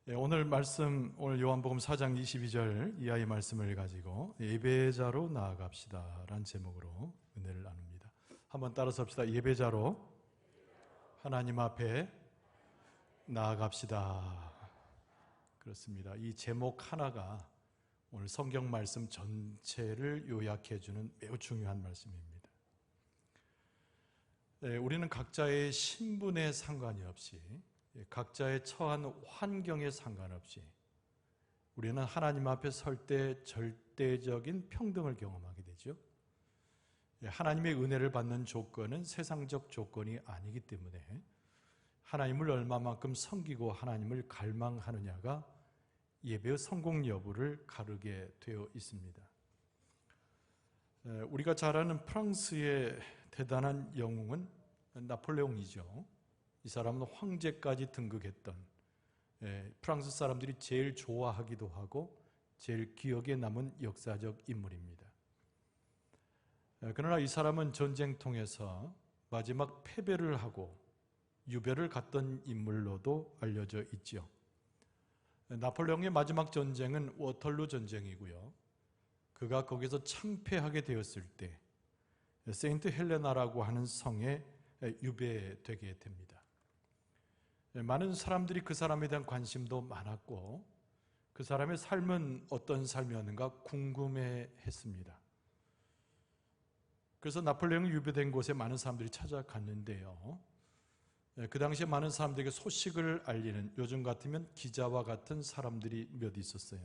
오늘 말씀, 오늘 요한복음 4장 22절 이하의 말씀을 가지고 예배자로 나아갑시다 라는 제목으로 은혜를 나눕니다. 한번 따라서 합시다. 예배자로 하나님 앞에 나아갑시다. 그렇습니다. 이 제목 하나가 오늘 성경 말씀 전체를 요약해주는 매우 중요한 말씀입니다. 우리는 각자의 신분에 상관이 없이, 각자의 처한 환경에 상관없이 우리는 하나님 앞에 설 때 절대적인 평등을 경험하게 되죠. 하나님의 은혜를 받는 조건은 세상적 조건이 아니기 때문에 하나님을 얼마만큼 섬기고 하나님을 갈망하느냐가 예배의 성공 여부를 가르게 되어 있습니다. 우리가 잘 아는 프랑스의 대단한 영웅은 나폴레옹이죠. 이 사람은 황제까지 등극했던, 프랑스 사람들이 제일 좋아하기도 하고 제일 기억에 남은 역사적 인물입니다. 그러나 이 사람은 전쟁통에서 마지막 패배를 하고 유배를 갔던 인물로도 알려져 있죠. 나폴레옹의 마지막 전쟁은 워털루 전쟁이고요. 그가 거기서 창패하게 되었을 때 세인트 헬레나라고 하는 성에 유배되게 됩니다. 많은 사람들이 그 사람에 대한 관심도 많았고 그 사람의 삶은 어떤 삶이었는가 궁금해했습니다. 그래서 나폴레옹이 유배된 곳에 많은 사람들이 찾아갔는데요. 그 당시에 많은 사람들에게 소식을 알리는, 요즘 같으면 기자와 같은 사람들이 몇 있었어요.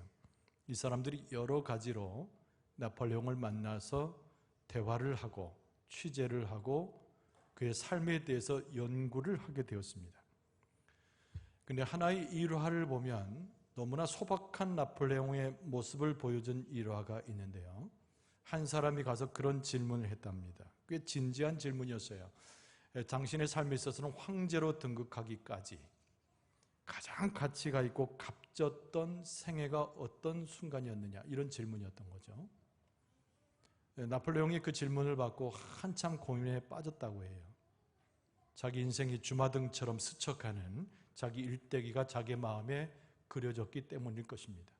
이 사람들이 여러 가지로 나폴레옹을 만나서 대화를 하고 취재를 하고 그의 삶에 대해서 연구를 하게 되었습니다. 그런데 하나의 일화를 보면 너무나 소박한 나폴레옹의 모습을 보여준 일화가 있는데요. 한 사람이 가서 그런 질문을 했답니다. 꽤 진지한 질문이었어요. 당신의 삶에 있어서는 황제로 등극하기까지 가장 가치가 있고 값졌던 생애가 어떤 순간이었느냐, 이런 질문이었던 거죠. 나폴레옹이 그 질문을 받고 한참 고민에 빠졌다고 해요. 자기 인생이 주마등처럼 스쳐가는 자기 일대기가 자기 마음에 그려졌기 때문일 것입니다.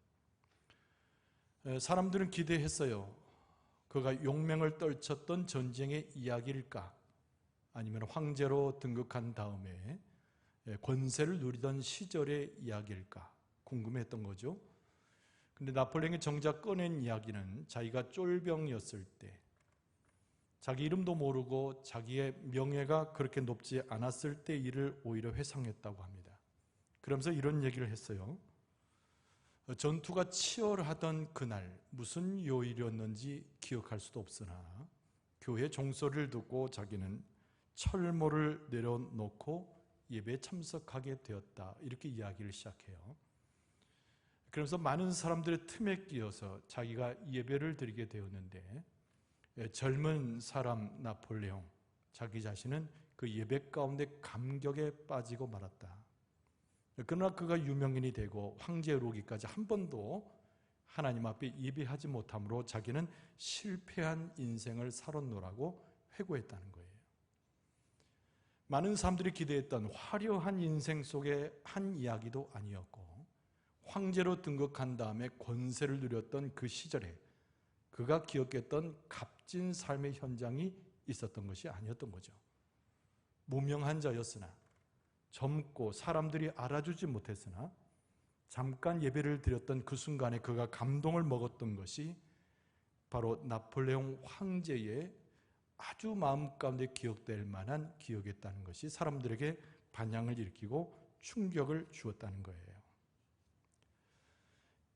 사람들은 기대했어요. 그가 용맹을 떨쳤던 전쟁의 이야기일까? 아니면 황제로 등극한 다음에 권세를 누리던 시절의 이야기일까? 궁금했던 거죠. 근데 나폴레옹이 정작 꺼낸 이야기는 자기가 쫄병이었을 때, 자기 이름도 모르고 자기의 명예가 그렇게 높지 않았을 때 일을 오히려 회상했다고 합니다. 그러면서 이런 얘기를 했어요. 전투가 치열하던 그날 무슨 요일이었는지 기억할 수도 없으나 교회 종소리를 듣고 자기는 철모를 내려놓고 예배에 참석하게 되었다, 이렇게 이야기를 시작해요. 그러면서 많은 사람들의 틈에 끼어서 자기가 예배를 드리게 되었는데 젊은 사람 나폴레옹, 자기 자신은 그 예배 가운데 감격에 빠지고 말았다. 그러나 그가 유명인이 되고 황제로 오기까지 한 번도 하나님 앞에 예배하지 못함으로 자기는 실패한 인생을 살았노라고 회고했다는 거예요. 많은 사람들이 기대했던 화려한 인생 속의 한 이야기도 아니었고, 황제로 등극한 다음에 권세를 누렸던 그 시절에 그가 기억했던 값진 삶의 현장이 있었던 것이 아니었던 거죠. 무명한 자였으나, 젊고 사람들이 알아주지 못했으나 잠깐 예배를 드렸던 그 순간에 그가 감동을 먹었던 것이 바로 나폴레옹 황제의 아주 마음 가운데 기억될 만한 기억이었다는 것이 사람들에게 반향을 일으키고 충격을 주었다는 거예요.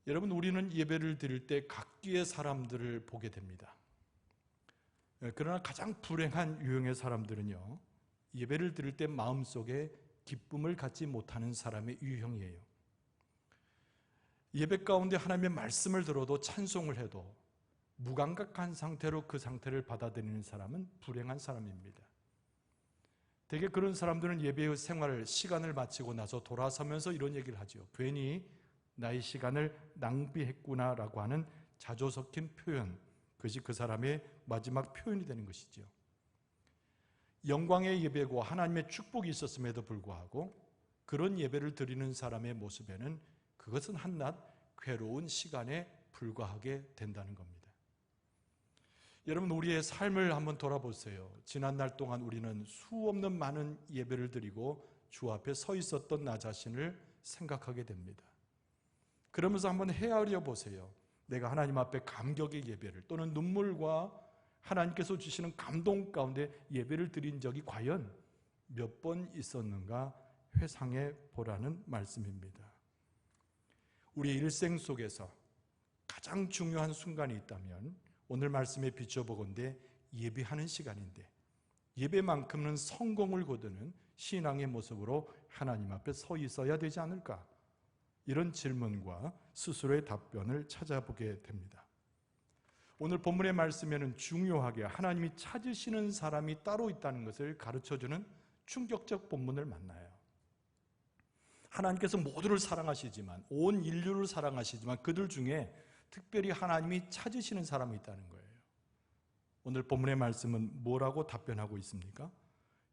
여러분, 우리는 예배를 드릴 때 각기의 사람들을 보게 됩니다. 그러나 가장 불행한 유형의 사람들은요, 예배를 드릴 때 마음속에 기쁨을 갖지 못하는 사람의 유형이에요. 예배 가운데 하나님의 말씀을 들어도 찬송을 해도 무감각한 상태로 그 상태를 받아들이는 사람은 불행한 사람입니다. 대개 그런 사람들은 예배의 생활을, 시간을 마치고 나서 돌아서면서 이런 얘기를 하죠. 괜히 나의 시간을 낭비했구나라고 하는 자조 섞인 표현, 그것이 그 사람의 마지막 표현이 되는 것이죠. 영광의 예배고 하나님의 축복이 있었음에도 불구하고 그런 예배를 드리는 사람의 모습에는 그것은 한낱 괴로운 시간에 불과하게 된다는 겁니다. 여러분, 우리의 삶을 한번 돌아보세요. 지난 날 동안 우리는 수없는 많은 예배를 드리고 주 앞에 서 있었던 나 자신을 생각하게 됩니다. 그러면서 한번 헤아려 보세요. 내가 하나님 앞에 감격의 예배를 또는 눈물과 하나님께서 주시는 감동 가운데 예배를 드린 적이 과연 몇 번 있었는가 회상해 보라는 말씀입니다. 우리의 일생 속에서 가장 중요한 순간이 있다면 오늘 말씀에 비춰보건대 예배하는 시간인데, 예배만큼은 성공을 거두는 신앙의 모습으로 하나님 앞에 서 있어야 되지 않을까? 이런 질문과 스스로의 답변을 찾아보게 됩니다. 오늘 본문의 말씀에는 중요하게 하나님이 찾으시는 사람이 따로 있다는 것을 가르쳐주는 충격적 본문을 만나요. 하나님께서 모두를 사랑하시지만, 온 인류를 사랑하시지만 그들 중에 특별히 하나님이 찾으시는 사람이 있다는 거예요. 오늘 본문의 말씀은 뭐라고 답변하고 있습니까?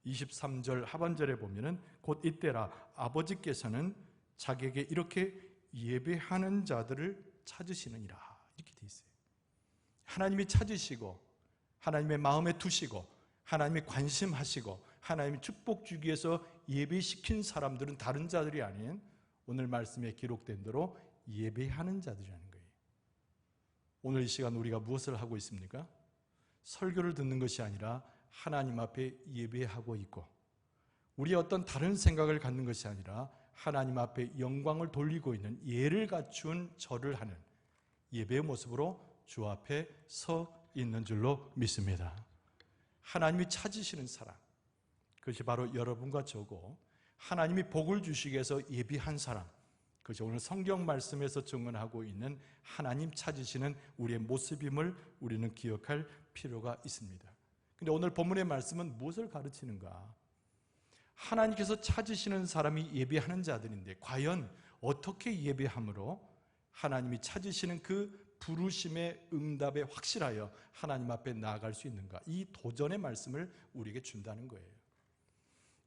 23절 하반절에 보면은 곧 이때라 아버지께서는 자기에게 이렇게 예배하는 자들을 찾으시느니라, 이렇게 돼 있어요. 하나님이 찾으시고 하나님의 마음에 두시고 하나님이 관심하시고 하나님이 축복 주기 위해서 예배시킨 사람들은 다른 자들이 아닌 오늘 말씀에 기록된 대로 예배하는 자들이라는 거예요. 오늘 이 시간 우리가 무엇을 하고 있습니까? 설교를 듣는 것이 아니라 하나님 앞에 예배하고 있고, 우리의 어떤 다른 생각을 갖는 것이 아니라 하나님 앞에 영광을 돌리고 있는 예를 갖춘 절을 하는 예배의 모습으로 주 앞에 서 있는 줄로 믿습니다. 하나님이 찾으시는 사람, 그것이 바로 여러분과 저고, 하나님이 복을 주시기 위해서 예비한 사람, 그것이 오늘 성경 말씀에서 증언하고 있는 하나님 찾으시는 우리의 모습임을 우리는 기억할 필요가 있습니다. 그런데 오늘 본문의 말씀은 무엇을 가르치는가? 하나님께서 찾으시는 사람이 예배하는 자들인데 과연 어떻게 예배함으로 하나님이 찾으시는 그 부르심의 응답에 확실하여 하나님 앞에 나아갈 수 있는가? 이 도전의 말씀을 우리에게 준다는 거예요.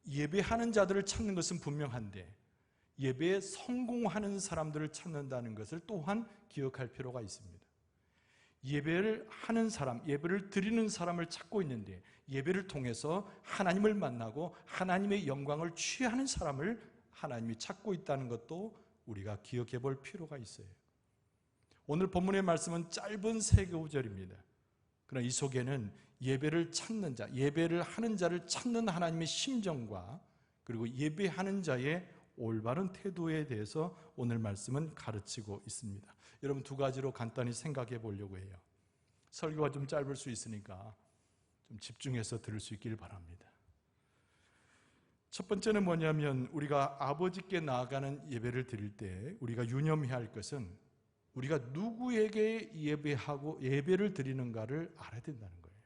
예배하는 자들을 찾는 것은 분명한데 예배에 성공하는 사람들을 찾는다는 것을 또한 기억할 필요가 있습니다. 예배를 하는 사람, 예배를 드리는 사람을 찾고 있는데 예배를 통해서 하나님을 만나고 하나님의 영광을 취하는 사람을 하나님이 찾고 있다는 것도 우리가 기억해 볼 필요가 있어요. 오늘 본문의 말씀은 짧은 세 구절입니다. 그러나 이 속에는 예배를 찾는 자, 예배를 하는 자를 찾는 하나님의 심정과 그리고 예배하는 자의 올바른 태도에 대해서 오늘 말씀은 가르치고 있습니다. 여러분, 두 가지로 간단히 생각해 보려고 해요. 설교가 좀 짧을 수 있으니까 좀 집중해서 들을 수 있길 바랍니다. 첫 번째는 뭐냐면, 우리가 아버지께 나아가는 예배를 드릴 때 우리가 유념해야 할 것은 우리가 누구에게 예배하고 예배를 드리는가를 알아야 된다는 거예요.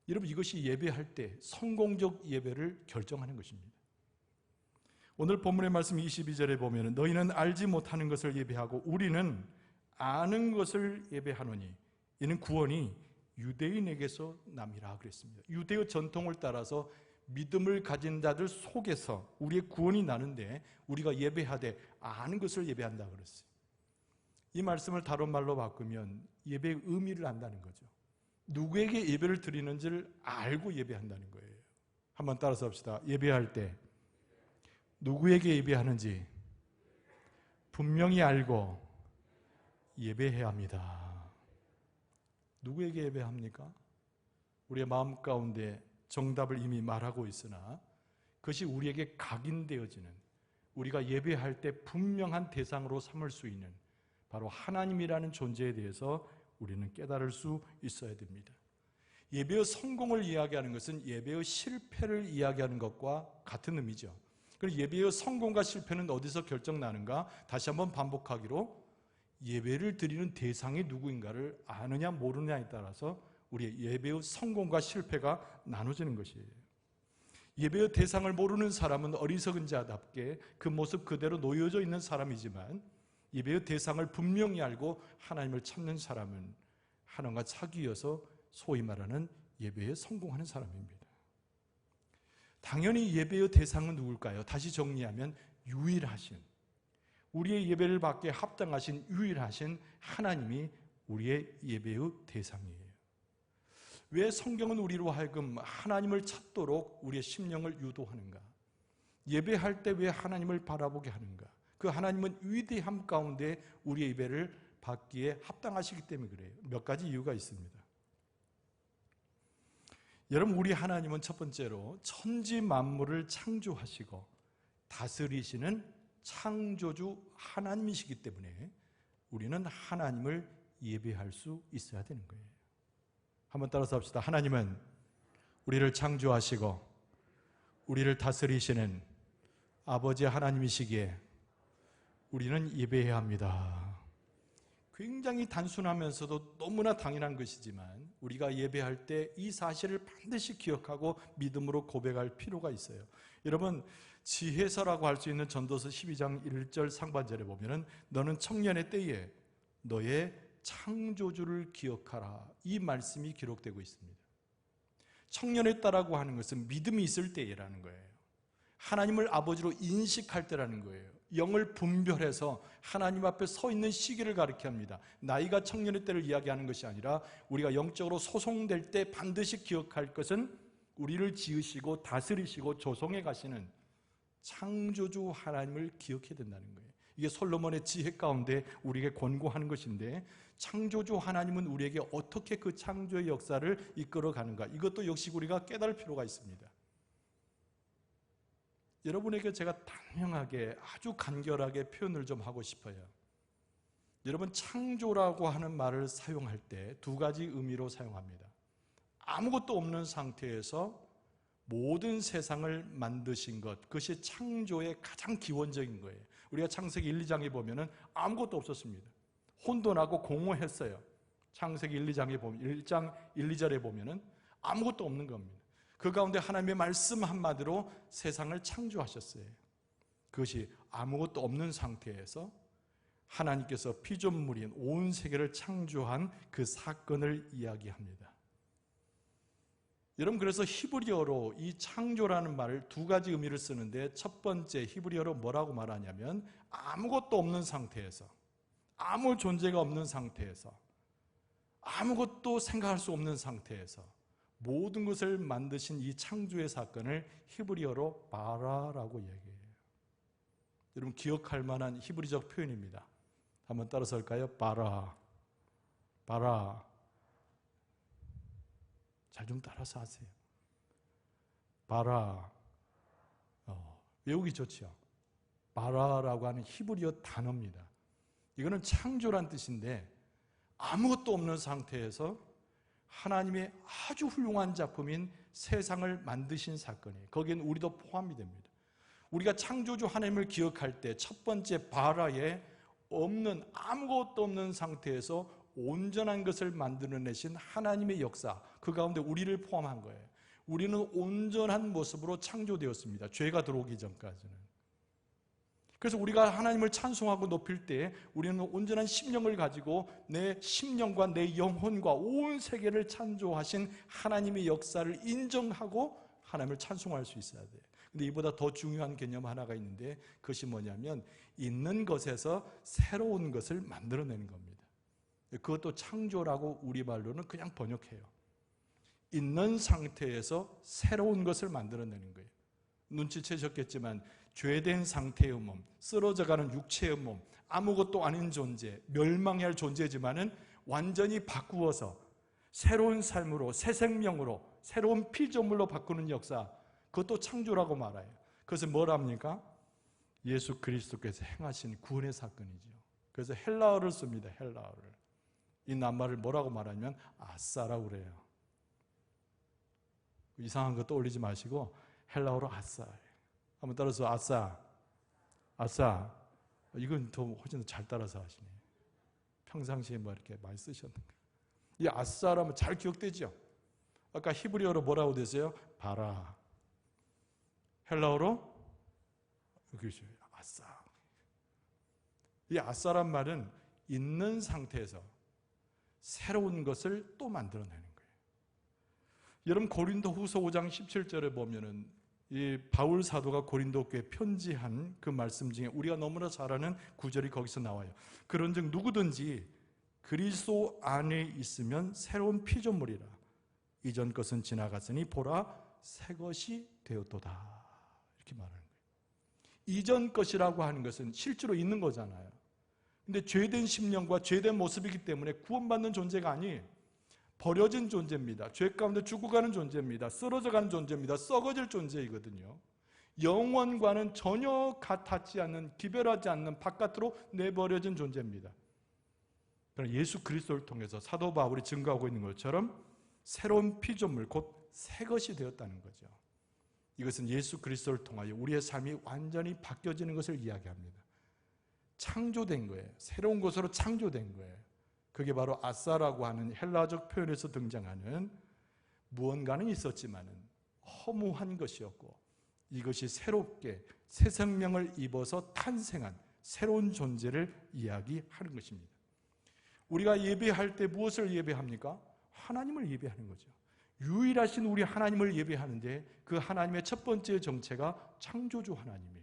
여러분, 이것이 예배할 때 성공적 예배를 결정하는 것입니다. 오늘 본문의 말씀 22절에 보면 너희는 알지 못하는 것을 예배하고 우리는 아는 것을 예배하노니 이는 구원이 유대인에게서 남이라 그랬습니다. 유대의 전통을 따라서 믿음을 가진 자들 속에서 우리의 구원이 나는데 우리가 예배하되 아는 것을 예배한다 그랬어요. 이 말씀을 다른 말로 바꾸면 예배의 의미를 안다는 거죠. 누구에게 예배를 드리는지를 알고 예배한다는 거예요. 한번 따라서 합시다. 예배할 때 누구에게 예배하는지 분명히 알고 예배해야 합니다. 누구에게 예배합니까? 우리의 마음 가운데 정답을 이미 말하고 있으나 그것이 우리에게 각인되어지는, 우리가 예배할 때 분명한 대상으로 삼을 수 있는 바로 하나님이라는 존재에 대해서 우리는 깨달을 수 있어야 됩니다. 예배의 성공을 이야기하는 것은 예배의 실패를 이야기하는 것과 같은 의미죠. 그럼 예배의 성공과 실패는 어디서 결정나는가? 다시 한번 반복하기로 예배를 드리는 대상이 누구인가를 아느냐 모르느냐에 따라서 우리의 예배의 성공과 실패가 나눠지는 것이에요. 예배의 대상을 모르는 사람은 어리석은 자답게 그 모습 그대로 놓여져 있는 사람이지만 예배의 대상을 분명히 알고 하나님을 찾는 사람은 하나님과 사귀어서 소위 말하는 예배에 성공하는 사람입니다. 당연히 예배의 대상은 누굴까요? 다시 정리하면 유일하신, 우리의 예배를 받기에 합당하신 유일하신 하나님이 우리의 예배의 대상이에요. 왜 성경은 우리로 하여금 하나님을 찾도록 우리의 심령을 유도하는가? 예배할 때 왜 하나님을 바라보게 하는가? 그 하나님은 위대함 가운데 우리의 예배를 받기에 합당하시기 때문에 그래요. 몇 가지 이유가 있습니다. 여러분, 우리 하나님은 첫 번째로 천지 만물을 창조하시고 다스리시는 창조주 하나님이시기 때문에 우리는 하나님을 예배할 수 있어야 되는 거예요. 한번 따라서 합시다. 하나님은 우리를 창조하시고 우리를 다스리시는 아버지 하나님이시기에 우리는 예배해야 합니다. 굉장히 단순하면서도 너무나 당연한 것이지만 우리가 예배할 때 이 사실을 반드시 기억하고 믿음으로 고백할 필요가 있어요. 여러분, 지혜서라고 할 수 있는 전도서 12장 1절 상반절에 보면은 너는 청년의 때에 너의 창조주를 기억하라, 이 말씀이 기록되고 있습니다. 청년의 때라고 하는 것은 믿음이 있을 때라는 거예요. 하나님을 아버지로 인식할 때라는 거예요. 영을 분별해서 하나님 앞에 서 있는 시기를 가리켜 합니다. 나이가 청년의 때를 이야기하는 것이 아니라 우리가 영적으로 소송될 때 반드시 기억할 것은 우리를 지으시고 다스리시고 조성해 가시는 창조주 하나님을 기억해야 된다는 거예요. 이게 솔로몬의 지혜 가운데 우리에게 권고하는 것인데, 창조주 하나님은 우리에게 어떻게 그 창조의 역사를 이끌어 가는가, 이것도 역시 우리가 깨달을 필요가 있습니다. 여러분에게 제가 단명하게 아주 간결하게 표현을 좀 하고 싶어요. 여러분, 창조라고 하는 말을 사용할 때 두 가지 의미로 사용합니다. 아무것도 없는 상태에서 모든 세상을 만드신 것, 그것이 창조의 가장 기원적인 거예요. 우리가 창세기 1, 2장에 보면은 아무것도 없었습니다. 혼돈하고 공허했어요. 창세기 1, 2장에 보면, 1장 1, 2절에 보면은 아무것도 없는 겁니다. 그 가운데 하나님의 말씀 한마디로 세상을 창조하셨어요. 그것이 아무것도 없는 상태에서 하나님께서 피조물인 온 세계를 창조한 그 사건을 이야기합니다. 여러분, 그래서 히브리어로 이 창조라는 말을 두 가지 의미를 쓰는데, 첫 번째 히브리어로 뭐라고 말하냐면 아무것도 없는 상태에서, 아무 존재가 없는 상태에서, 아무것도 생각할 수 없는 상태에서 모든 것을 만드신 이 창조의 사건을 히브리어로 바라라고 얘기해요. 여러분, 기억할 만한 히브리적 표현입니다. 한번 따라서 할까요? 바라. 바라. 잘 좀 따라서 하세요. 바라. 외우기 좋죠? 바라라고 하는 히브리어 단어입니다. 이거는 창조란 뜻인데, 아무것도 없는 상태에서 하나님의 아주 훌륭한 작품인 세상을 만드신 사건이에요. 거기엔 우리도 포함이 됩니다. 우리가 창조주 하나님을 기억할 때 첫 번째 바라에 없는, 아무것도 없는 상태에서 온전한 것을 만들어내신 하나님의 역사, 그 가운데 우리를 포함한 거예요. 우리는 온전한 모습으로 창조되었습니다. 죄가 들어오기 전까지는. 그래서 우리가 하나님을 찬송하고 높일 때 우리는 온전한 심령을 가지고 내 심령과 내 영혼과 온 세계를 창조하신 하나님의 역사를 인정하고 하나님을 찬송할 수 있어야 돼요. 근데 이보다 더 중요한 개념 하나가 있는데, 그것이 뭐냐면 있는 것에서 새로운 것을 만들어내는 겁니다. 그것도 창조라고 우리말로는 그냥 번역해요. 있는 상태에서 새로운 것을 만들어내는 거예요. 눈치채셨겠지만 죄된 상태의 몸, 쓰러져가는 육체의 몸, 아무것도 아닌 존재, 멸망해야 할 존재지만은 완전히 바꾸어서 새로운 삶으로, 새 생명으로, 새로운 피조물로 바꾸는 역사, 그것도 창조라고 말해요. 그것은 뭐랍니까? 예수 그리스도께서 행하신 구원의 사건이죠. 그래서 헬라어를 씁니다. 헬라어를. 이 낱말을 뭐라고 말하냐면 아싸라고 그래요. 이상한 거 떠올리지 마시고 헬라어로 아싸. 한번 따라서 아싸. 아싸. 이건 더 훨씬 잘 따라서 하시네. 평상시에 뭐 이렇게 많이 쓰셨는가. 이 아싸라면 잘 기억되죠? 아까 히브리어로 뭐라고 되세요? 바라. 헬라어로 그렇죠. 아싸. 이 아싸란 말은 있는 상태에서 새로운 것을 또 만들어내는 거예요. 여러분, 고린도후서 5장 17절에 보면은 이 바울 사도가 고린도 교회에 편지한 그 말씀 중에 우리가 너무나 잘 아는 구절이 거기서 나와요. 그런즉 누구든지 그리스도 안에 있으면 새로운 피조물이라. 이전 것은 지나갔으니 보라 새 것이 되었도다. 이렇게 말하는 거예요. 이전 것이라고 하는 것은 실제로 있는 거잖아요. 근데 죄된 심령과 죄된 모습이기 때문에 구원받는 존재가 아니에요. 버려진 존재입니다. 죄 가운데 죽어가는 존재입니다. 쓰러져가는 존재입니다. 썩어질 존재이거든요. 영원과는 전혀 같지 않는, 기별하지 않는 바깥으로 내버려진 존재입니다. 그러나 예수 그리스도를 통해서 사도 바울이 증거하고 있는 것처럼 새로운 피조물, 곧 새 것이 되었다는 거죠. 이것은 예수 그리스도를 통하여 우리의 삶이 완전히 바뀌어지는 것을 이야기합니다. 창조된 거예요. 새로운 것으로 창조된 거예요. 그게 바로 아사라고 하는 헬라적 표현에서 등장하는 무언가는 있었지만은 허무한 것이었고, 이것이 새롭게 새 생명을 입어서 탄생한 새로운 존재를 이야기하는 것입니다. 우리가 예배할 때 무엇을 예배합니까? 하나님을 예배하는 거죠. 유일하신 우리 하나님을 예배하는데 그 하나님의 첫 번째 정체가 창조주 하나님이에요.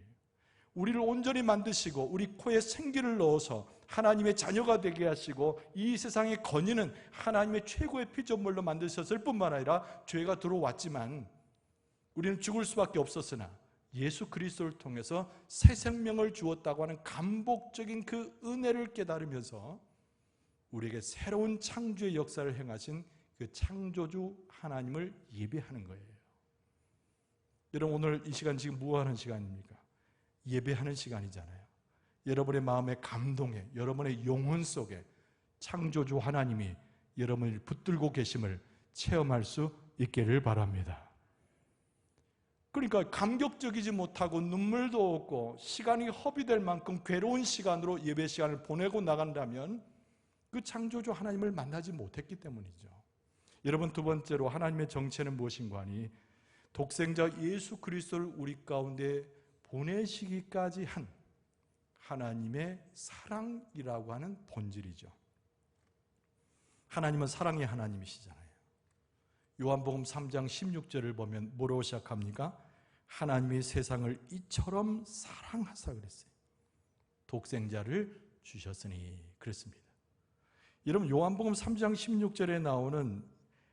우리를 온전히 만드시고 우리 코에 생기를 넣어서 하나님의 자녀가 되게 하시고 이 세상에 거니는 하나님의 최고의 피조물로 만드셨을 뿐만 아니라 죄가 들어왔지만 우리는 죽을 수밖에 없었으나 예수 그리스도를 통해서 새 생명을 주었다고 하는 감복적인 그 은혜를 깨달으면서 우리에게 새로운 창조의 역사를 행하신 그 창조주 하나님을 예배하는 거예요. 여러분, 오늘 이 시간 지금 뭐 하는 시간입니까? 예배하는 시간이잖아요. 여러분의 마음의 감동에, 여러분의 영혼 속에 창조주 하나님이 여러분을 붙들고 계심을 체험할 수 있기를 바랍니다. 그러니까 감격적이지 못하고 눈물도 없고 시간이 허비될 만큼 괴로운 시간으로 예배 시간을 보내고 나간다면 그 창조주 하나님을 만나지 못했기 때문이죠. 여러분, 두 번째로 하나님의 정체는 무엇인가 하니 독생자 예수 그리스도를 우리 가운데 보내시기까지 한 하나님의 사랑이라고 하는 본질이죠. 하나님은 사랑의 하나님이시잖아요. 요한복음 3장 16절을 보면 뭐로 시작합니까? 하나님이 세상을 이처럼 사랑하사 그랬어요. 독생자를 주셨으니 그랬습니다. 여러분, 요한복음 3장 16절에 나오는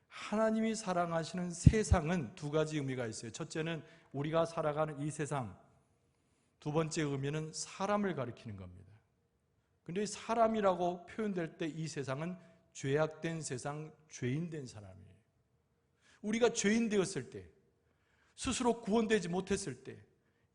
하나님이 사랑하시는 세상은 두 가지 의미가 있어요. 첫째는 우리가 살아가는 이 세상, 두 번째 의미는 사람을 가리키는 겁니다. 그런데 사람이라고 표현될 때 이 세상은 죄악된 세상, 죄인된 사람이에요. 우리가 죄인 되었을 때, 스스로 구원되지 못했을 때,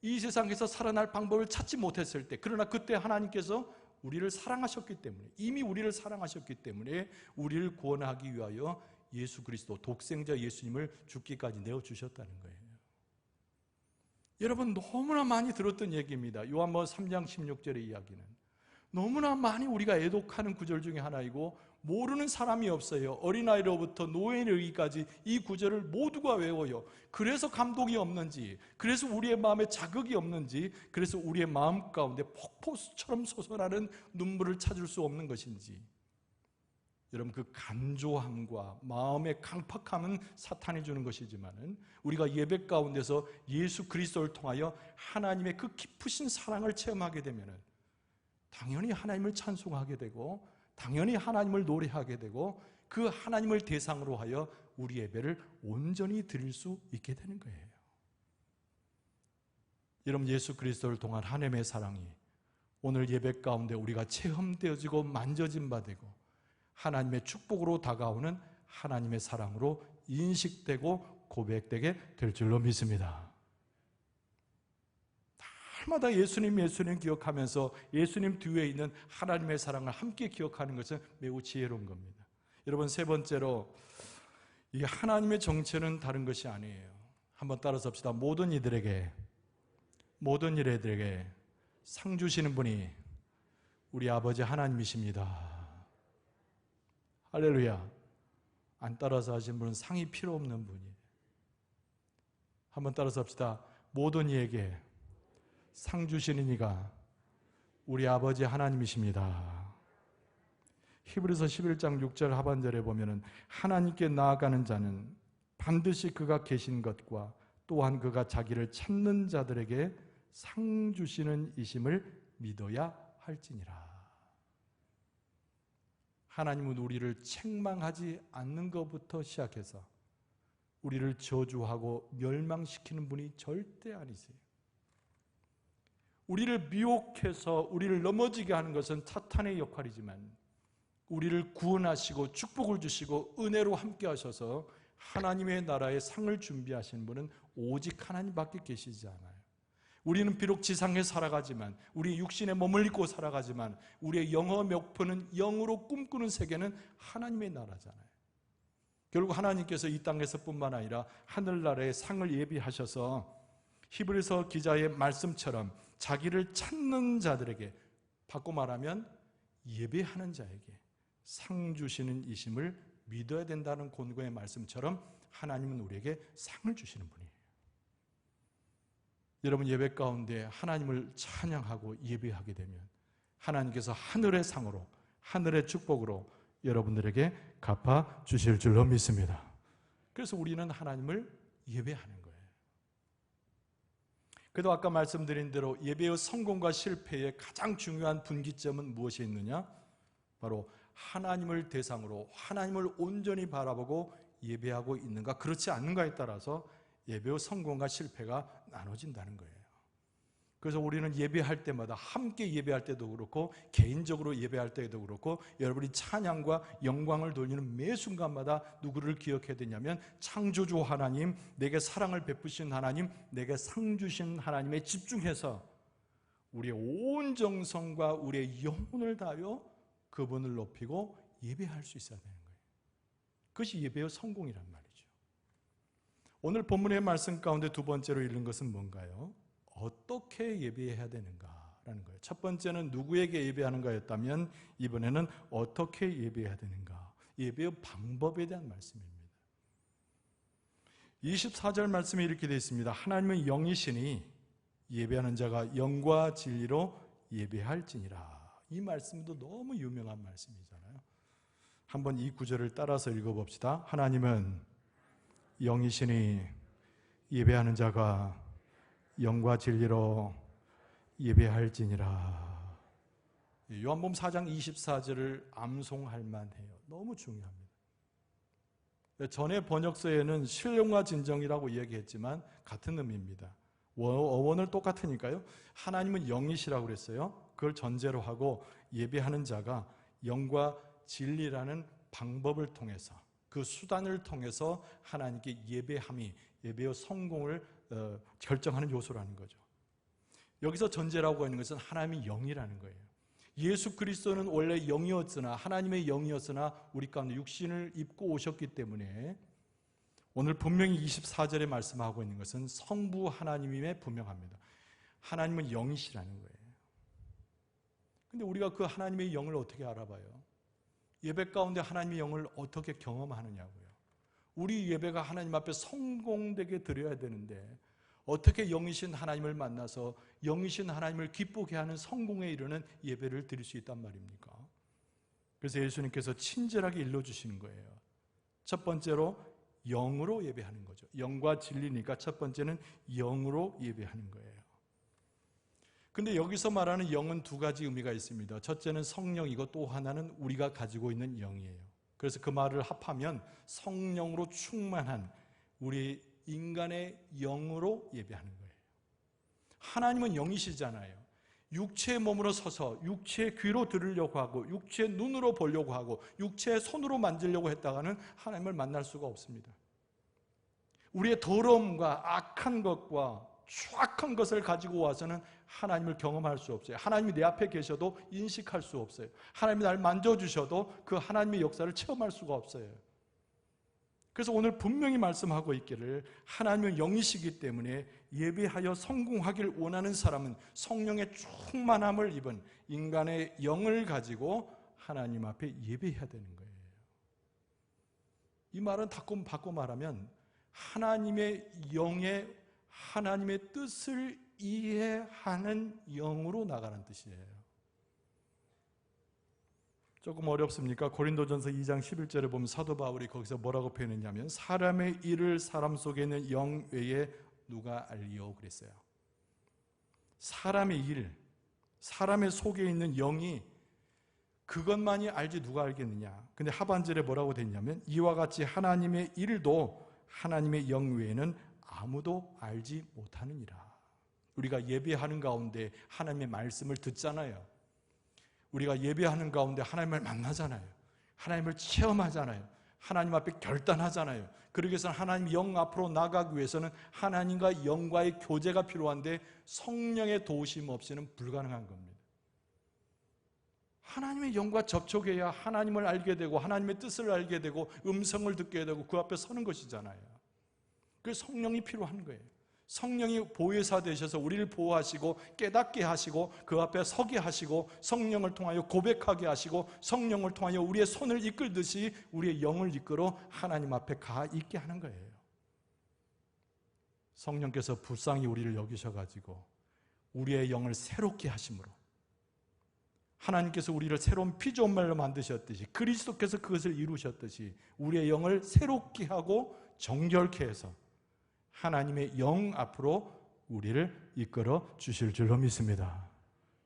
이 세상에서 살아날 방법을 찾지 못했을 때, 그러나 그때 하나님께서 우리를 사랑하셨기 때문에, 이미 우리를 사랑하셨기 때문에 우리를 구원하기 위하여 예수 그리스도, 독생자 예수님을 죽기까지 내어주셨다는 거예요. 여러분, 너무나 많이 들었던 얘기입니다. 요한복음 3장 16절의 이야기는 너무나 많이 우리가 애독하는 구절 중에 하나이고 모르는 사람이 없어요. 어린아이로부터 노인에 이르기까지 이 구절을 모두가 외워요. 그래서 감동이 없는지, 그래서 우리의 마음에 자극이 없는지, 그래서 우리의 마음 가운데 폭포수처럼 솟아나는 눈물을 찾을 수 없는 것인지, 여러분, 그 간조함과 마음의 강팍함은 사탄이 주는 것이지만은 우리가 예배 가운데서 예수 그리스도를 통하여 하나님의 그 깊으신 사랑을 체험하게 되면은 당연히 하나님을 찬송하게 되고 당연히 하나님을 노래하게 되고 그 하나님을 대상으로 하여 우리 예배를 온전히 드릴 수 있게 되는 거예요. 여러분, 예수 그리스도를 통한 하나님의 사랑이 오늘 예배 가운데 우리가 체험되어지고 만져진 바 되고 하나님의 축복으로 다가오는 하나님의 사랑으로 인식되고 고백되게 될 줄로 믿습니다. 날마다 예수님 기억하면서 예수님 뒤에 있는 하나님의 사랑을 함께 기억하는 것은 매우 지혜로운 겁니다. 여러분, 세 번째로 이 하나님의 정체는 다른 것이 아니에요. 한번 따라서 합시다. 모든 이들에게 상 주시는 분이 우리 아버지 하나님이십니다. 할렐루야. 안 따라서 하신 분은 상이 필요 없는 분이에요. 한번 따라서 합시다. 모든 이에게 상 주시는 이가 우리 아버지 하나님이십니다. 히브리서 11장 6절 하반절에 보면은 하나님께 나아가는 자는 반드시 그가 계신 것과 또 또한 그가 자기를 찾는 자들에게 상 주시는 이심을 믿어야 할지니라. 하나님은 우리를 책망하지 않는 것부터 시작해서 우리를 저주하고 멸망시키는 분이 절대 아니세요. 우리를 미혹해서 우리를 넘어지게 하는 것은 사탄의 역할이지만 우리를 구원하시고 축복을 주시고 은혜로 함께 하셔서 하나님의 나라의 상을 준비하시는 분은 오직 하나님밖에 계시지 않아요. 우리는 비록 지상에 살아가지만, 우리 육신에 몸을 입고 살아가지만 우리의 영어 목표는, 영으로 꿈꾸는 세계는 하나님의 나라잖아요. 결국 하나님께서 이 땅에서뿐만 아니라 하늘나라의 상을 예비하셔서 히브리서 기자의 말씀처럼 자기를 찾는 자들에게, 바꿔 말하면 예배하는 자에게 상 주시는 이심을 믿어야 된다는 권고의 말씀처럼 하나님은 우리에게 상을 주시는 분이에요. 여러분, 예배 가운데 하나님을 찬양하고 예배하게 되면 하나님께서 하늘의 상으로, 하늘의 축복으로 여러분들에게 갚아 주실 줄로 믿습니다. 그래서 우리는 하나님을 예배하는 거예요. 그래도 아까 말씀드린 대로 예배의 성공과 실패의 가장 중요한 분기점은 무엇이 있느냐? 바로 하나님을 대상으로 하나님을 온전히 바라보고 예배하고 있는가, 그렇지 않는가에 따라서 예배의 성공과 실패가 나눠진다는 거예요. 그래서 우리는 예배할 때마다, 함께 예배할 때도 그렇고 개인적으로 예배할 때도 그렇고, 여러분이 찬양과 영광을 돌리는 매 순간마다 누구를 기억해야 되냐면 창조주 하나님, 내게 사랑을 베푸신 하나님, 내게 상 주신 하나님에 집중해서 우리의 온 정성과 우리의 영혼을 다하여 그분을 높이고 예배할 수 있어야 되는 거예요. 그것이 예배의 성공이란 말이죠. 오늘 본문의 말씀 가운데 두 번째로 읽는 것은 뭔가요? 어떻게 예배해야 되는가라는 거예요. 첫 번째는 누구에게 예배하는가였다면 이번에는 어떻게 예배해야 되는가, 예배의 방법에 대한 말씀입니다. 24절 말씀에 이렇게 되어 있습니다. 하나님은 영이시니 예배하는 자가 영과 진리로 예배할지니라. 이 말씀도 너무 유명한 말씀이잖아요. 한번 이 구절을 따라서 읽어봅시다. 하나님은 영이시니 예배하는 자가 영과 진리로 예배할지니라. 요한복음 4장 24절을 암송할 만해요. 너무 중요합니다. 전에 번역서에는 신령과 진정이라고 이야기했지만 같은 의미입니다. 어원은 똑같으니까요. 하나님은 영이시라고 그랬어요. 그걸 전제로 하고 예배하는 자가 영과 진리라는 방법을 통해서, 그 수단을 통해서 하나님께 예배함이 예배의 성공을 결정하는 요소라는 거죠. 여기서 전제라고 하는 것은 하나님이 영이라는 거예요. 예수 그리스도는 원래 영이었으나, 하나님의 영이었으나 우리 가운데 육신을 입고 오셨기 때문에 오늘 분명히 24절에 말씀하고 있는 것은 성부 하나님임에 분명합니다. 하나님은 영이시라는 거예요. 근데 우리가 그 하나님의 영을 어떻게 알아봐요? 예배 가운데 하나님의 영을 어떻게 경험하느냐고요. 우리 예배가 하나님 앞에 성공되게 드려야 되는데 어떻게 영이신 하나님을 만나서 영이신 하나님을 기쁘게 하는 성공에 이르는 예배를 드릴 수 있단 말입니까? 그래서 예수님께서 친절하게 일러주시는 거예요. 첫 번째로 영으로 예배하는 거죠. 영과 진리니까 첫 번째는 영으로 예배하는 거예요. 근데 여기서 말하는 영은 두 가지 의미가 있습니다. 첫째는 성령이고 또 하나는 우리가 가지고 있는 영이에요. 그래서 그 말을 합하면 성령으로 충만한 우리 인간의 영으로 예배하는 거예요. 하나님은 영이시잖아요. 육체의 몸으로 서서 육체의 귀로 들으려고 하고 육체의 눈으로 보려고 하고 육체의 손으로 만지려고 했다가는 하나님을 만날 수가 없습니다. 우리의 더러움과 악한 것과 추악한 것을 가지고 와서는 하나님을 경험할 수 없어요. 하나님이 내 앞에 계셔도 인식할 수 없어요. 하나님이 날 만져주셔도 그 하나님의 역사를 체험할 수가 없어요. 그래서 오늘 분명히 말씀하고 있기를 하나님은 영이시기 때문에 예배하여 성공하길 원하는 사람은 성령의 충만함을 입은 인간의 영을 가지고 하나님 앞에 예배해야 되는 거예요. 이 말은 바꿔 말하면 하나님의 영의 하나님의 뜻을 이해하는 영으로 나가는 뜻이에요. 조금 어렵습니까? 고린도전서 2장 11절에 보면 사도 바울이 거기서 뭐라고 표현했냐면 사람의 일을 사람 속에 있는 영 외에 누가 알리오 그랬어요. 사람의 일, 사람의 속에 있는 영이 그것만이 알지 누가 알겠느냐. 근데 하반절에 뭐라고 됐냐면 이와 같이 하나님의 일도 하나님의 영 외에는 아무도 알지 못하느니라. 우리가 예배하는 가운데 하나님의 말씀을 듣잖아요. 우리가 예배하는 가운데 하나님을 만나잖아요. 하나님을 체험하잖아요. 하나님 앞에 결단하잖아요. 그러기 위해서는 하나님 영 앞으로 나가기 위해서는 하나님과 영과의 교제가 필요한데 성령의 도우심 없이는 불가능한 겁니다. 하나님의 영과 접촉해야 하나님을 알게 되고 하나님의 뜻을 알게 되고 음성을 듣게 되고 그 앞에 서는 것이잖아요. 그래서 성령이 필요한 거예요. 성령이 보혜사 되셔서 우리를 보호하시고 깨닫게 하시고 그 앞에 서게 하시고 성령을 통하여 고백하게 하시고 성령을 통하여 우리의 손을 이끌듯이 우리의 영을 이끌어 하나님 앞에 가 있게 하는 거예요. 성령께서 불쌍히 우리를 여기셔가지고 우리의 영을 새롭게 하심으로 하나님께서 우리를 새로운 피조물로 만드셨듯이 그리스도께서 그것을 이루셨듯이 우리의 영을 새롭게 하고 정결케 해서 하나님의 영 앞으로 우리를 이끌어 주실 줄로 믿습니다.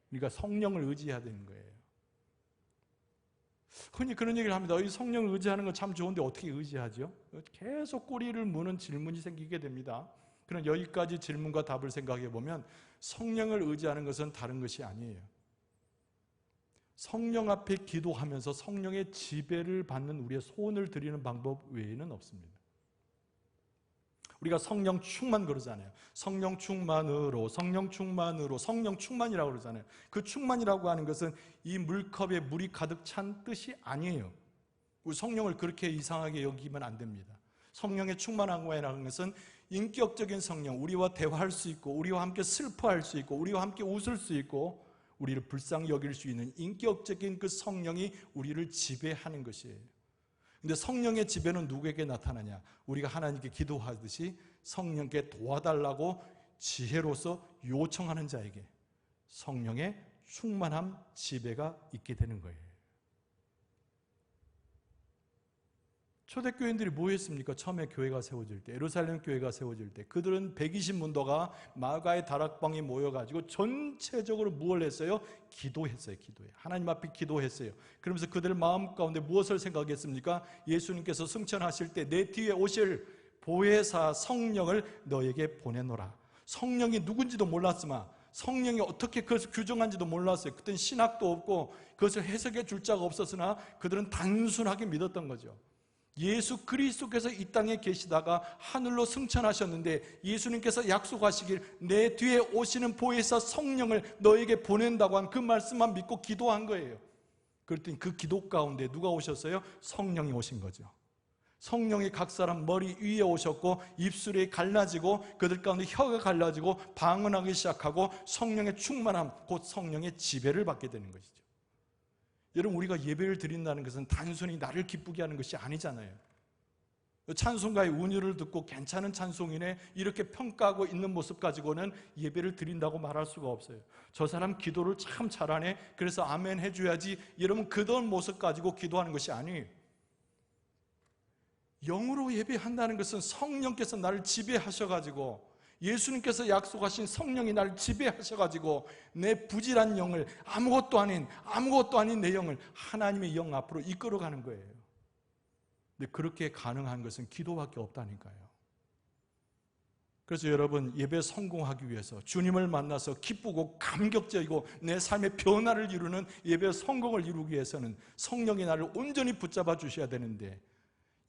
그러니까 성령을 의지해야 되는 거예요. 흔히 그런 얘기를 합니다. 이 성령을 의지하는 건 참 좋은데 어떻게 의지하죠? 계속 꼬리를 무는 질문이 생기게 됩니다. 그럼 여기까지 질문과 답을 생각해 보면 성령을 의지하는 것은 다른 것이 아니에요. 성령 앞에 기도하면서 성령의 지배를 받는 우리의 소원을 드리는 방법 외에는 없습니다. 우리가 성령 충만 그러잖아요. 성령 충만으로, 성령 충만으로, 성령 충만이라고 그러잖아요. 그 충만이라고 하는 것은 이 물컵에 물이 가득 찬 뜻이 아니에요. 우리 성령을 그렇게 이상하게 여기면 안 됩니다. 성령의 충만한 거라는 것은 인격적인 성령, 우리와 대화할 수 있고 우리와 함께 슬퍼할 수 있고 우리와 함께 웃을 수 있고 우리를 불쌍히 여길 수 있는 인격적인 그 성령이 우리를 지배하는 것이에요. 근데 성령의 지배는 누구에게 나타나냐? 우리가 하나님께 기도하듯이 성령께 도와달라고 지혜로서 요청하는 자에게 성령의 충만함, 지배가 있게 되는 거예요. 초대교인들이 뭐 했습니까? 처음에 교회가 세워질 때, 예루살렘 교회가 세워질 때 그들은 120문도가 마가의 다락방에 모여가지고 전체적으로 무엇을 했어요? 기도했어요. 하나님 앞에 기도했어요. 그러면서 그들 마음 가운데 무엇을 생각했습니까? 예수님께서 승천하실 때 내 뒤에 오실 보혜사 성령을 너에게 보내노라. 성령이 누군지도 몰랐지만 성령이 어떻게 그것을 규정한지도 몰랐어요. 그때는 신학도 없고 그것을 해석해 줄 자가 없었으나 그들은 단순하게 믿었던 거죠. 예수 그리스도께서 이 땅에 계시다가 하늘로 승천하셨는데 예수님께서 약속하시길 내 뒤에 오시는 보혜사 성령을 너에게 보낸다고 한 그 말씀만 믿고 기도한 거예요. 그랬더니 그 기도 가운데 누가 오셨어요? 성령이 오신 거죠. 성령이 각 사람 머리 위에 오셨고 입술이 갈라지고 그들 가운데 혀가 갈라지고 방언하기 시작하고 성령의 충만함, 곧 성령의 지배를 받게 되는 것이죠. 여러분, 우리가 예배를 드린다는 것은 단순히 나를 기쁘게 하는 것이 아니잖아요. 찬송가의 운율을 듣고 괜찮은 찬송이네 이렇게 평가하고 있는 모습 가지고는 예배를 드린다고 말할 수가 없어요. 저 사람 기도를 참 잘하네 그래서 아멘 해줘야지 여러분 그런 모습 가지고 기도하는 것이 아니에요. 영으로 예배한다는 것은 성령께서 나를 지배하셔가지고 예수님께서 약속하신 성령이 나를 지배하셔가지고 내 부질한 영을 아무것도 아닌 내 영을 하나님의 영 앞으로 이끌어가는 거예요. 근데 그렇게 가능한 것은 기도밖에 없다니까요. 그래서 여러분 예배 성공하기 위해서 주님을 만나서 기쁘고 감격적이고 내 삶의 변화를 이루는 예배 성공을 이루기 위해서는 성령이 나를 온전히 붙잡아 주셔야 되는데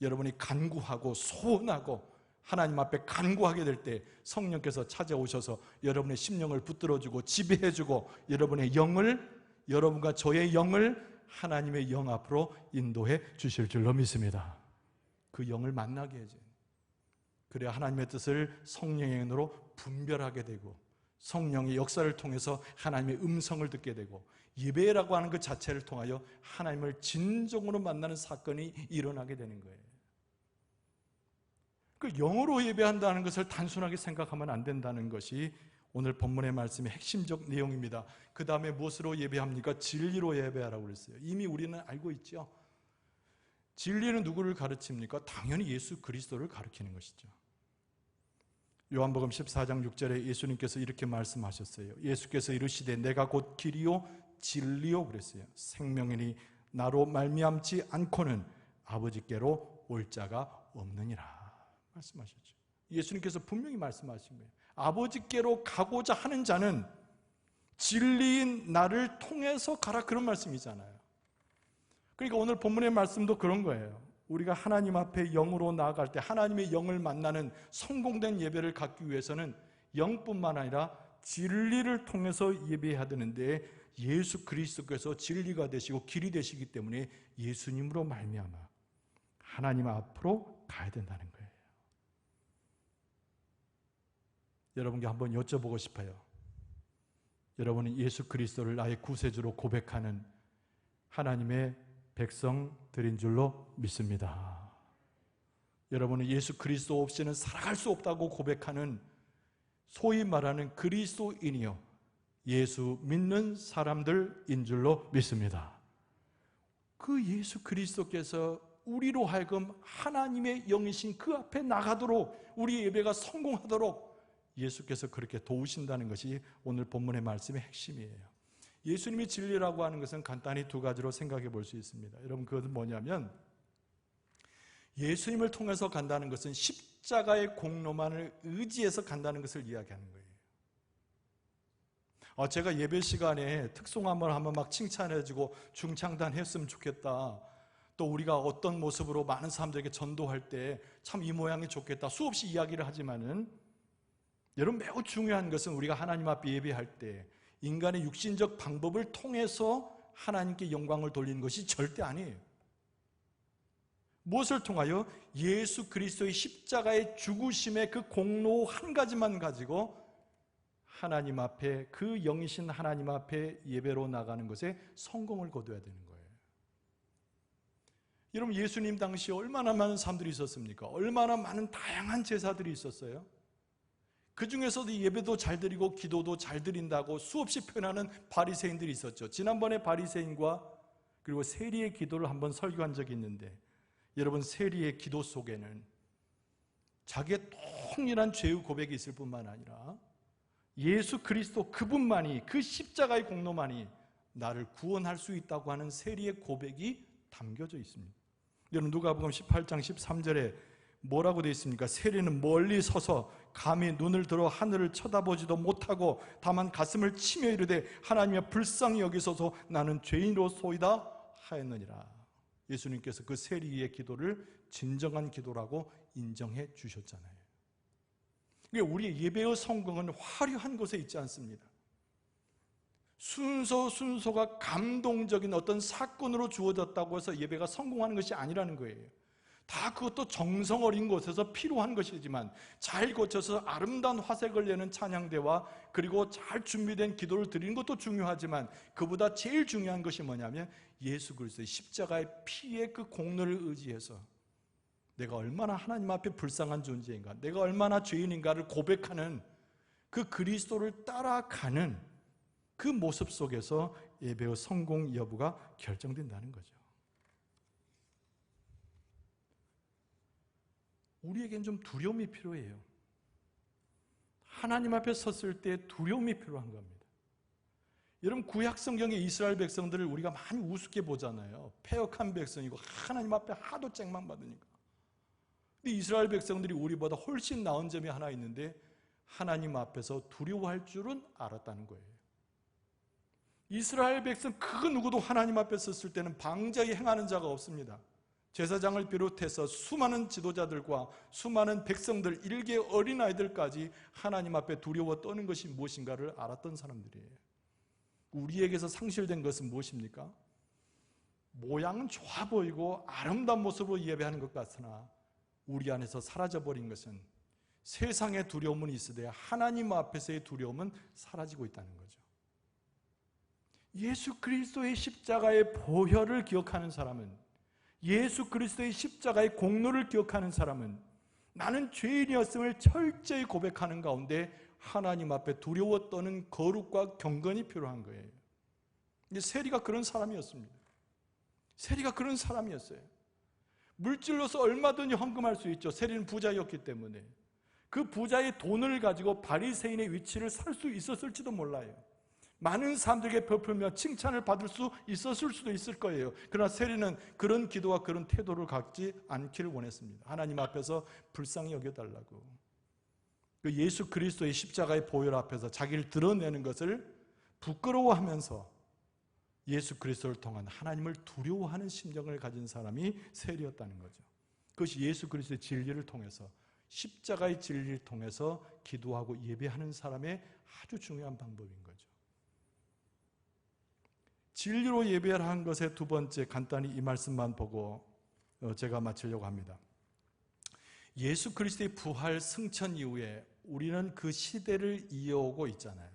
여러분이 간구하고 소원하고 하나님 앞에 간구하게 될 때 성령께서 찾아오셔서 여러분의 심령을 붙들어주고 지배해주고 여러분의 영을, 여러분과 저의 영을 하나님의 영 앞으로 인도해 주실 줄로 믿습니다. 그 영을 만나게 해줘요. 그래야 하나님의 뜻을 성령의 영으로 분별하게 되고 성령의 역사를 통해서 하나님의 음성을 듣게 되고 예배라고 하는 그 자체를 통하여 하나님을 진정으로 만나는 사건이 일어나게 되는 거예요. 그 영어로 예배한다는 것을 단순하게 생각하면 안 된다는 것이 오늘 본문의 말씀의 핵심적 내용입니다. 그 다음에 무엇으로 예배합니까? 진리로 예배하라고 그랬어요. 이미 우리는 알고 있죠. 진리는 누구를 가르칩니까? 당연히 예수 그리스도를 가르치는 것이죠. 요한복음 14장 6절에 예수님께서 이렇게 말씀하셨어요. 예수께서 이르시되 내가 곧 길이요 진리요 그랬어요. 생명이니 나로 말미암지 않고는 아버지께로 올 자가 없느니라 말씀하셨죠. 예수님께서 분명히 말씀하신 거예요. 아버지께로 가고자 하는 자는 진리인 나를 통해서 가라, 그런 말씀이잖아요. 그러니까 오늘 본문의 말씀도 그런 거예요. 우리가 하나님 앞에 영으로 나아갈 때, 하나님의 영을 만나는 성공된 예배를 갖기 위해서는 영뿐만 아니라 진리를 통해서 예배해야 되는데, 예수 그리스도께서 진리가 되시고 길이 되시기 때문에 예수님으로 말미암아 하나님 앞으로 가야 된다는 거예요. 여러분께 한번 여쭤보고 싶어요. 여러분은 예수 그리스도를 나의 구세주로 고백하는 하나님의 백성들인 줄로 믿습니다. 여러분은 예수 그리스도 없이는 살아갈 수 없다고 고백하는 소위 말하는 그리스도인이요, 예수 믿는 사람들인 줄로 믿습니다. 그 예수 그리스도께서 우리로 하여금 하나님의 영이신 그 앞에 나가도록, 우리 예배가 성공하도록 예수께서 그렇게 도우신다는 것이 오늘 본문의 말씀의 핵심이에요. 예수님이 진리라고 하는 것은 간단히 두 가지로 생각해 볼 수 있습니다. 여러분, 그것은 뭐냐면, 예수님을 통해서 간다는 것은 십자가의 공로만을 의지해서 간다는 것을 이야기하는 거예요. 제가 예배 시간에 특송함을 한번 막 칭찬해주고 중창단했으면 좋겠다, 또 우리가 어떤 모습으로 많은 사람들에게 전도할 때 참 이 모양이 좋겠다, 수없이 이야기를 하지만은, 여러분, 매우 중요한 것은 우리가 하나님 앞에 예배할 때 인간의 육신적 방법을 통해서 하나님께 영광을 돌리는 것이 절대 아니에요. 무엇을 통하여? 예수 그리스도의 십자가의 죽으심의 그 공로 한 가지만 가지고 하나님 앞에, 그 영이신 하나님 앞에 예배로 나가는 것에 성공을 거둬야 되는 거예요. 여러분, 예수님 당시에 얼마나 많은 사람들이 있었습니까? 얼마나 많은 다양한 제사들이 있었어요. 그 중에서도 예배도 잘 드리고 기도도 잘 드린다고 수없이 표현하는 바리새인들이 있었죠. 지난번에 바리새인과 그리고 세리의 기도를 한번 설교한 적이 있는데, 여러분, 세리의 기도 속에는 자기의 통일한 죄의 고백이 있을 뿐만 아니라 예수 그리스도 그분만이, 그 십자가의 공로만이 나를 구원할 수 있다고 하는 세리의 고백이 담겨져 있습니다. 여러분, 누가복음 18장 13절에 뭐라고 되어 있습니까? 세리는 멀리 서서 감히 눈을 들어 하늘을 쳐다보지도 못하고 다만 가슴을 치며 이르되 하나님의 불쌍히 여기소서 나는 죄인으로소이다 하였느니라. 예수님께서 그 세리의 기도를 진정한 기도라고 인정해 주셨잖아요. 우리의 예배의 성공은 화려한 곳에 있지 않습니다. 순서가 감동적인 어떤 사건으로 주어졌다고 해서 예배가 성공하는 것이 아니라는 거예요. 다 그것도 정성 어린 곳에서 필요한 것이지만, 잘 고쳐서 아름다운 화색을 내는 찬양대와 그리고 잘 준비된 기도를 드리는 것도 중요하지만, 그보다 제일 중요한 것이 뭐냐면 예수 그리스도의 십자가의 피의 그 공로를 의지해서 내가 얼마나 하나님 앞에 불쌍한 존재인가, 내가 얼마나 죄인인가를 고백하는 그 그리스도를 따라가는 그 모습 속에서 예배의 성공 여부가 결정된다는 거죠. 우리에겐 좀 두려움이 필요해요. 하나님 앞에 섰을 때 두려움이 필요한 겁니다. 여러분, 구약 성경의 이스라엘 백성들을 우리가 많이 우습게 보잖아요. 패역한 백성이고 하나님 앞에 하도 쟁망 받으니까. 근데 이스라엘 백성들이 우리보다 훨씬 나은 점이 하나 있는데, 하나님 앞에서 두려워할 줄은 알았다는 거예요. 이스라엘 백성 그 누구도 하나님 앞에 섰을 때는 방자히 행하는 자가 없습니다. 제사장을 비롯해서 수많은 지도자들과 수많은 백성들, 일개 어린아이들까지 하나님 앞에 두려워 떠는 것이 무엇인가를 알았던 사람들이에요. 우리에게서 상실된 것은 무엇입니까? 모양은 좋아 보이고 아름다운 모습으로 예배하는 것 같으나 우리 안에서 사라져버린 것은, 세상의 두려움은 있으되 하나님 앞에서의 두려움은 사라지고 있다는 거죠. 예수 그리스도의 십자가의 보혈을 기억하는 사람은, 예수 그리스도의 십자가의 공로를 기억하는 사람은, 나는 죄인이었음을 철저히 고백하는 가운데 하나님 앞에 두려워 떠는 거룩과 경건이 필요한 거예요. 세리가 그런 사람이었습니다. 세리가 그런 사람이었어요. 물질로서 얼마든지 헌금할 수 있죠. 세리는 부자였기 때문에. 그 부자의 돈을 가지고 바리새인의 위치를 살 수 있었을지도 몰라요. 많은 사람들에게 베풀며 칭찬을 받을 수 있었을 수도 있을 거예요. 그러나 세리는 그런 기도와 그런 태도를 갖지 않기를 원했습니다. 하나님 앞에서 불쌍히 여겨달라고. 그 예수 그리스도의 십자가의 보혈 앞에서 자기를 드러내는 것을 부끄러워하면서 예수 그리스도를 통한 하나님을 두려워하는 심정을 가진 사람이 세리였다는 거죠. 그것이 예수 그리스도의 진리를 통해서, 십자가의 진리를 통해서 기도하고 예배하는 사람의 아주 중요한 방법인 거죠. 진리로 예배하는 것의 두 번째, 간단히 이 말씀만 보고 제가 마치려고 합니다. 예수 그리스도의 부활 승천 이후에 우리는 그 시대를 이어오고 있잖아요.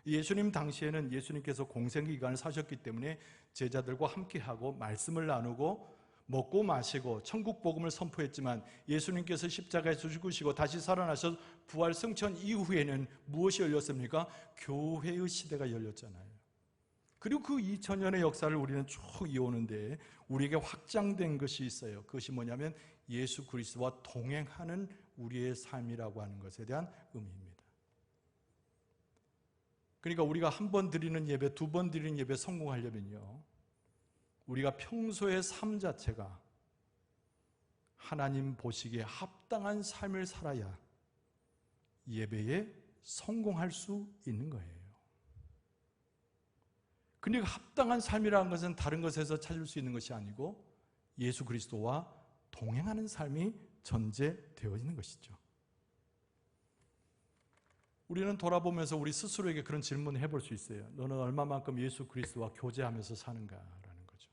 예수님 당시에는 예수님께서 공생기간을 사셨기 때문에 제자들과 함께하고 말씀을 나누고 먹고 마시고 천국 복음을 선포했지만, 예수님께서 십자가에서 죽으시고 다시 살아나셔서 부활 승천 이후에는 무엇이 열렸습니까? 교회의 시대가 열렸잖아요. 그리고 그 2000년의 역사를 우리는 쭉 이어오는데 우리에게 확장된 것이 있어요. 그것이 뭐냐면 예수 그리스도와 동행하는 우리의 삶이라고 하는 것에 대한 의미입니다. 그러니까 우리가 한 번 드리는 예배, 두 번 드리는 예배 성공하려면요, 우리가 평소의 삶 자체가 하나님 보시기에 합당한 삶을 살아야 예배에 성공할 수 있는 거예요. 그러니까 합당한 삶이라는 것은 다른 것에서 찾을 수 있는 것이 아니고 예수 그리스도와 동행하는 삶이 전제되어 있는 것이죠. 우리는 돌아보면서 우리 스스로에게 그런 질문을 해볼 수 있어요. 너는 얼마만큼 예수 그리스도와 교제하면서 사는가라는 거죠.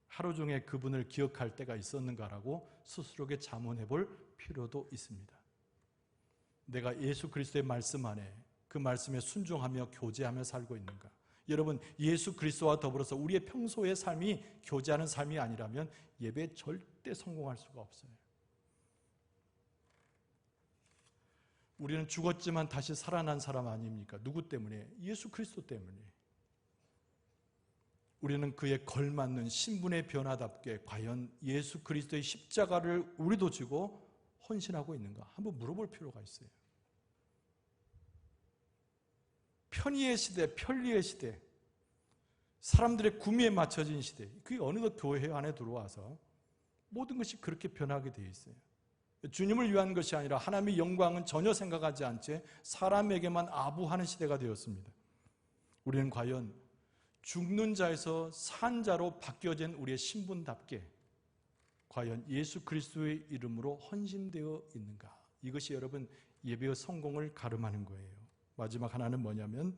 하루 중에 그분을 기억할 때가 있었는가라고 스스로에게 자문해 볼 필요도 있습니다. 내가 예수 그리스도의 말씀 안에 그 말씀에 순종하며 교제하며 살고 있는가? 여러분, 예수 그리스도와 더불어서 우리의 평소의 삶이 교제하는 삶이 아니라면 예배에 절대 성공할 수가 없어요. 우리는 죽었지만 다시 살아난 사람 아닙니까? 누구 때문에? 예수 그리스도 때문에. 우리는 그에 걸맞는 신분의 변화답게 과연 예수 그리스도의 십자가를 우리도 지고 헌신하고 있는가? 한번 물어볼 필요가 있어요. 편의의 시대, 편리의 시대, 사람들의 구미에 맞춰진 시대, 그게 어느덧 교회 안에 들어와서 모든 것이 그렇게 변하게 되어 있어요. 주님을 위한 것이 아니라 하나님의 영광은 전혀 생각하지 않지 사람에게만 아부하는 시대가 되었습니다. 우리는 과연 죽는 자에서 산 자로 바뀌어진 우리의 신분답게 과연 예수 그리스도의 이름으로 헌신되어 있는가? 이것이 여러분 예배의 성공을 가름하는 거예요. 마지막 하나는 뭐냐면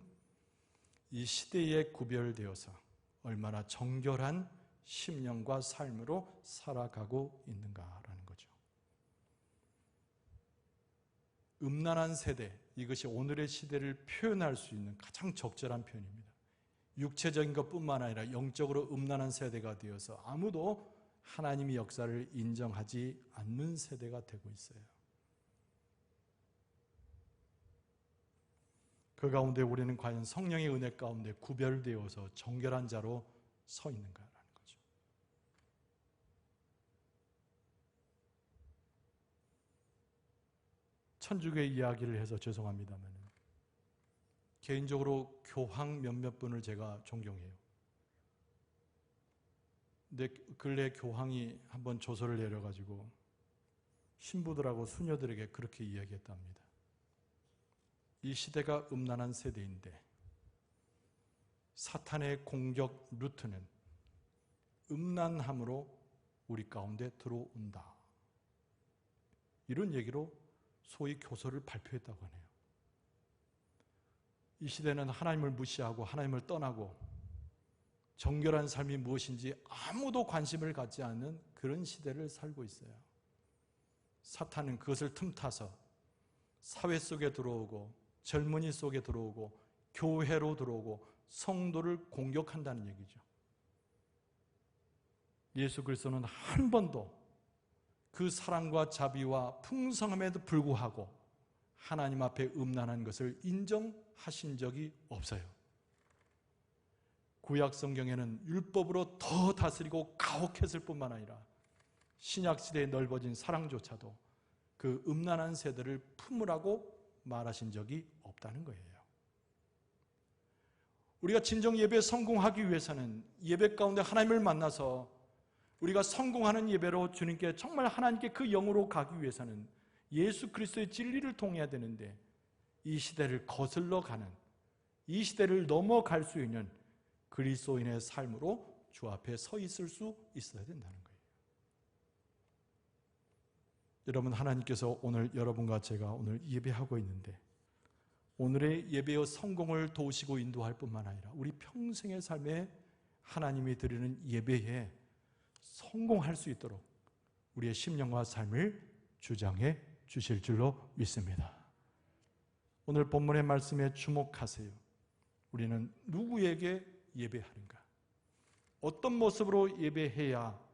이 시대에 구별되어서 얼마나 정결한 심령과 삶으로 살아가고 있는가라는 거죠. 음란한 세대, 이것이 오늘의 시대를 표현할 수 있는 가장 적절한 표현입니다. 육체적인 것뿐만 아니라 영적으로 음란한 세대가 되어서 아무도 하나님의 역사를 인정하지 않는 세대가 되고 있어요. 그 가운데 우리는 과연 성령의 은혜 가운데 구별되어서 정결한 자로 서 있는가라는 거죠. 천주교의 이야기를 해서 죄송합니다만 개인적으로 교황 몇몇 분을 제가 존경해요. 근데 근래 교황이 한번 조서를 내려가지고 신부들하고 수녀들에게 그렇게 이야기했답니다. 이 시대가 음란한 세대인데 사탄의 공격 루트는 음란함으로 우리 가운데 들어온다. 이런 얘기로 소위 교서를 발표했다고 하네요. 이 시대는 하나님을 무시하고 하나님을 떠나고 정결한 삶이 무엇인지 아무도 관심을 갖지 않는 그런 시대를 살고 있어요. 사탄은 그것을 틈타서 사회 속에 들어오고 젊은이 속에 들어오고 교회로 들어오고 성도를 공격한다는 얘기죠. 예수 그리스도는 한 번도 그 사랑과 자비와 풍성함에도 불구하고 하나님 앞에 음란한 것을 인정하신 적이 없어요. 구약 성경에는 율법으로 더 다스리고 가혹했을 뿐만 아니라 신약 시대에 넓어진 사랑조차도 그 그 음란한 세대를 품으라고 말하신 적이 없다는 거예요. 우리가 진정 예배에 성공하기 위해서는 예배 가운데 하나님을 만나서 우리가 성공하는 예배로 주님께 정말 하나님께 그 영으로 가기 위해서는 예수 그리스도의 진리를 통해야 되는데 이 시대를 거슬러 가는, 이 시대를 넘어갈 수 있는 그리스도인의 삶으로 주 앞에 서 있을 수 있어야 된다는 거예요. 여러분, 하나님께서 오늘 여러분과 제가 오늘 예배하고 있는데 오늘의 예배의 성공을 도우시고 인도할 뿐만 아니라 우리 평생의 삶에 하나님이 드리는 예배에 성공할 수 있도록 우리의 심령과 삶을 주장해 주실 줄로 믿습니다. 오늘 본문의 말씀에 주목하세요. 우리는 누구에게 예배하는가? 어떤 모습으로 예배해야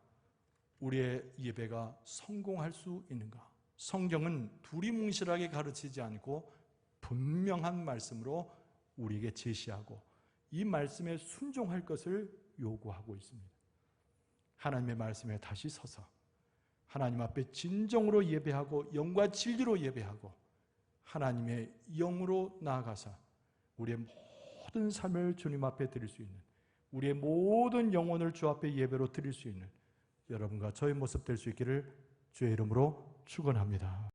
우리의 예배가 성공할 수 있는가? 성경은 두리뭉실하게 가르치지 않고 분명한 말씀으로 우리에게 제시하고 이 말씀에 순종할 것을 요구하고 있습니다. 하나님의 말씀에 다시 서서 하나님 앞에 진정으로 예배하고 영과 진리로 예배하고 하나님의 영으로 나아가서 우리의 모든 삶을 주님 앞에 드릴 수 있는, 우리의 모든 영혼을 주 앞에 예배로 드릴 수 있는 여러분과 저의 모습 될 수 있기를 주의 이름으로 축원합니다.